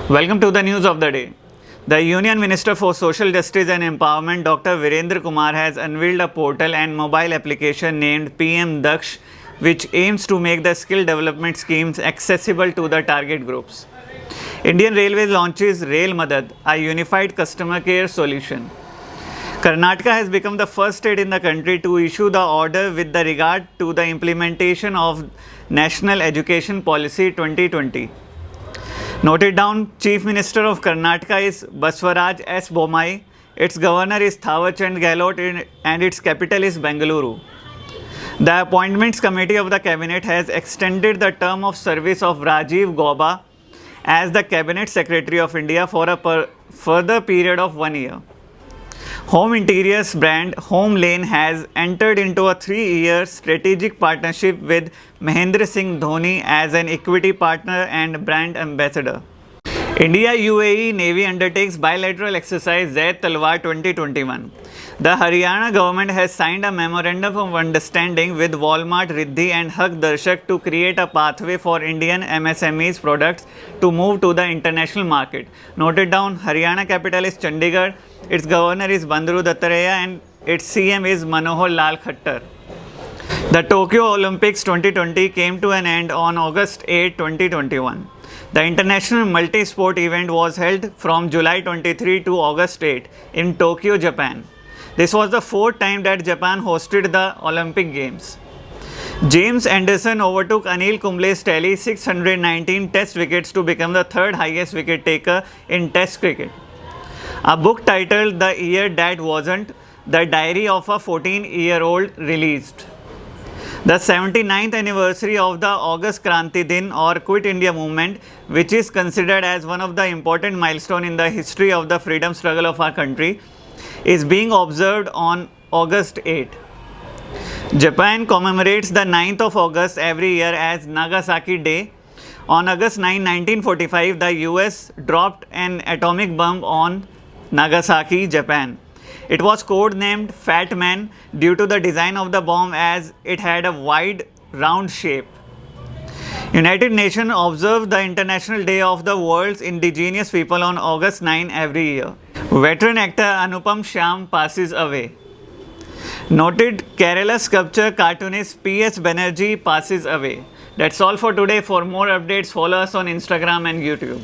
Welcome to the news of the day. The Union Minister for Social Justice and Empowerment, Dr. Virendra Kumar, has unveiled a portal and mobile application named PM Daksh, which aims to make the skill development schemes accessible to the target groups. Indian Railways launches Rail Madad, a unified customer care solution. Karnataka has become the first state in the country to issue the order with the regard to the implementation of National Education Policy 2020. Noted down, Chief Minister of Karnataka is Baswaraj S. Bommai, its governor is Thawar Chand Gehlot, and its capital is Bengaluru. The Appointments Committee of the Cabinet has extended the term of service of Rajiv Gauba as the Cabinet Secretary of India for a further period of 1 year. Home interiors brand Home Lane has entered into a 3-year strategic partnership with Mahendra Singh Dhoni as an equity partner and brand ambassador. India UAE Navy undertakes bilateral exercise Zaid Talwar 2021. The Haryana government has signed a memorandum of understanding with Walmart Riddhi and Haq Darshak to create a pathway for Indian MSMEs products to move to the international market. Noted down, Haryana capital is Chandigarh, its governor is Bandru Dattatreya and its CM is Manohar Lal Khattar. The Tokyo Olympics 2020 came to an end on August 8, 2021. The international multi-sport event was held from July 23 to August 8 in Tokyo, Japan. This was the 4th time that Japan hosted the Olympic Games. James Anderson overtook Anil Kumble's tally 619 test wickets to become the 3rd highest wicket taker in test cricket. A book titled The Year That Wasn't, The Diary of a 14-year-old released. The 79th anniversary of the August Kranti Din or Quit India movement, which is considered as one of the important milestones in the history of the freedom struggle of our country, is being observed on August 8. Japan commemorates the 9th of August every year as Nagasaki Day. On August 9, 1945, the US dropped an atomic bomb on Nagasaki, Japan. It was codenamed Fat Man due to the design of the bomb as it had a wide, round shape. United Nations observes the International Day of the World's Indigenous People on August 9 every year. Veteran actor Anupam Shyam passes away. Noted Kerala sculpture cartoonist P.S. Banerjee passes away. That's all for today. For more updates, follow us on Instagram and YouTube.